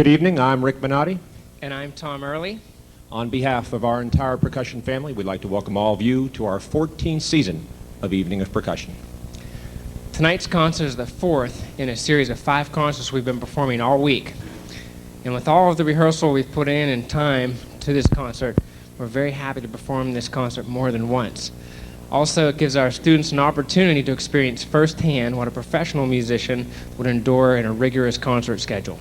Good evening, I'm Rick Minnotte. And I'm Tom Earley. On behalf of our entire percussion family, we'd like to welcome all of you to our 14th season of Evening of Percussion. Tonight's concert is the fourth in a series of 5 concerts we've been performing all week. And with all of the rehearsal we've put in and time to this concert, we're very happy to perform this concert more than once. Also, it gives our students an opportunity to experience firsthand what a professional musician would endure in a rigorous concert schedule.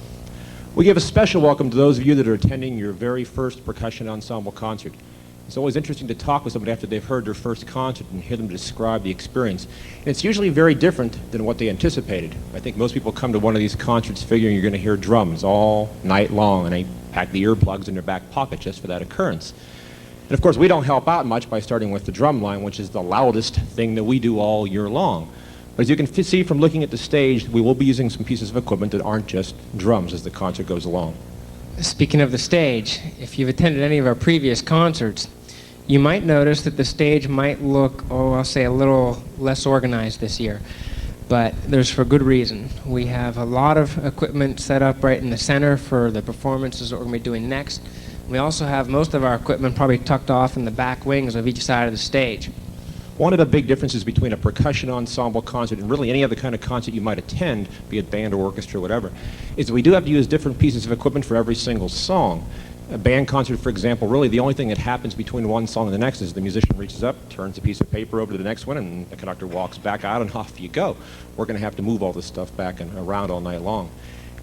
We give a special welcome to those of you that are attending your very first percussion ensemble concert. It's always interesting to talk with somebody after they've heard their first concert and hear them describe the experience. And it's usually very different than what they anticipated. I think most people come to one of these concerts figuring you're going to hear drums all night long, and they pack the earplugs in their back pocket just for that occurrence. And of course, we don't help out much by starting with the drum line, which is the loudest thing that we do all year long. But as you can see from looking at the stage, we will be using some pieces of equipment that aren't just drums as the concert goes along. Speaking of the stage, if you've attended any of our previous concerts, you might notice that the stage might look, I'll say a little less organized this year. But there's for good reason. We have a lot of equipment set up right in the center for the performances that we're going to be doing next. We also have most of our equipment probably tucked off in the back wings of each side of the stage. One of the big differences between a percussion ensemble concert and really any other kind of concert you might attend, be it band or orchestra or whatever, is that we do have to use different pieces of equipment for every single song. A band concert, for example, really the only thing that happens between one song and the next is the musician reaches up, turns a piece of paper over to the next one, and the conductor walks back out and off you go. We're going to have to move all this stuff back and around all night long.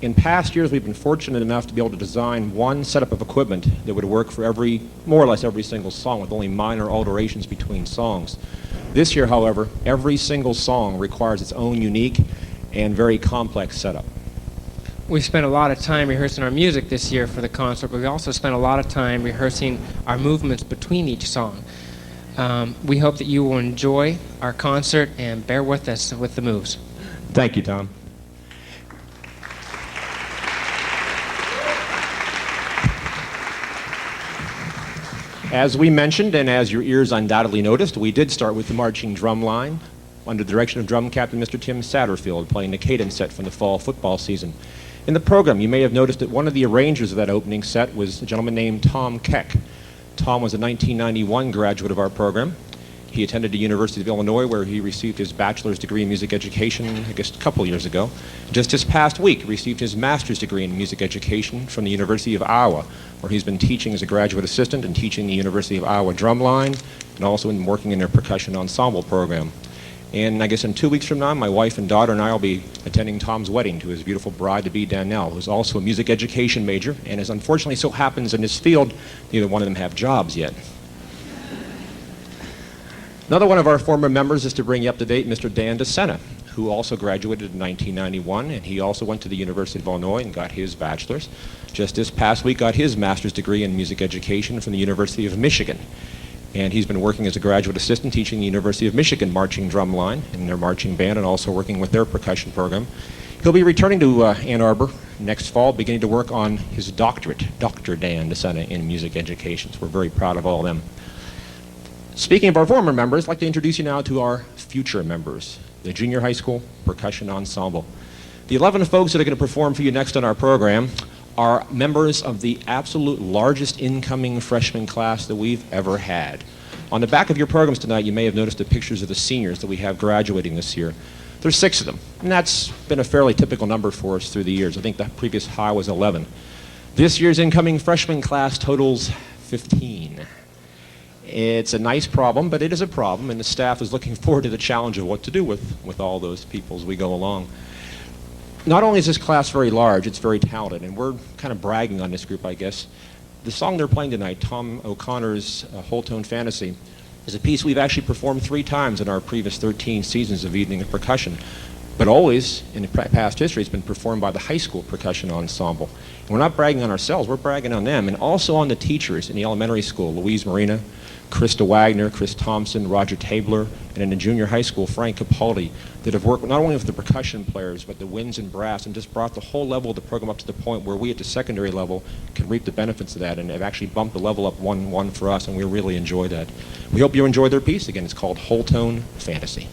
In past years, we've been fortunate enough to be able to design one setup of equipment that would work for more or less every single song with only minor alterations between songs. This year, however, every single song requires its own unique and very complex setup. We spent a lot of time rehearsing our music this year for the concert, but we also spent a lot of time rehearsing our movements between each song. We hope that you will enjoy our concert and bear with us with the moves. Thank you, Tom. As we mentioned, and as your ears undoubtedly noticed, we did start with the marching drum line under the direction of drum captain Mr. Tim Satterfield, playing the cadence set from the fall football season. In the program, you may have noticed that one of the arrangers of that opening set was a gentleman named Tom Keck. Tom was a 1991 graduate of our program. He attended the University of Illinois, where he received his bachelor's degree in music education, I guess, a couple years ago. Just this past week, he received his master's degree in music education from the University of Iowa, where he's been teaching as a graduate assistant and teaching the University of Iowa drumline, and also in working in their percussion ensemble program. And I guess in 2 weeks from now, my wife and daughter and I will be attending Tom's wedding to his beautiful bride-to-be, Danielle, who's also a music education major, and as unfortunately so happens in this field, neither one of them have jobs yet. Another one of our former members is to bring you up to date, Mr. Dan DeSena, who also graduated in 1991, and he also went to the University of Illinois and got his bachelor's. Just this past week, got his master's degree in music education from the University of Michigan. And he's been working as a graduate assistant teaching the University of Michigan marching drum line in their marching band and also working with their percussion program. He'll be returning to Ann Arbor next fall, beginning to work on his doctorate, Dr. Dan DeSena, in music education. So we're very proud of all of them. Speaking of our former members, I'd like to introduce you now to our future members, the Junior High School Percussion Ensemble. The 11 folks that are going to perform for you next on our program are members of the absolute largest incoming freshman class that we've ever had. On the back of your programs tonight, you may have noticed the pictures of the seniors that we have graduating this year. There's 6 of them, and that's been a fairly typical number for us through the years. I think the previous high was 11. This year's incoming freshman class totals 15. It's a nice problem, but it is a problem, and the staff is looking forward to the challenge of what to do with all those people as we go along. Not only is this class very large, it's very talented, and we're kind of bragging on this group, I guess. The song they're playing tonight, Tom O'Connor's Whole Tone Fantasy, is a piece we've actually performed 3 times in our previous 13 seasons of Evening of Percussion. But always, in the past history, it's been performed by the high school percussion ensemble. And we're not bragging on ourselves, we're bragging on them, and also on the teachers in the elementary school, Louise Marina, Krista Wagner, Chris Thompson, Roger Tabler, and in the junior high school, Frank Capaldi, that have worked not only with the percussion players, but the winds and brass, and just brought the whole level of the program up to the point where we at the secondary level can reap the benefits of that, and have actually bumped the level up one for us, and we really enjoy that. We hope you enjoy their piece. Again, it's called Whole Tone Fantasy.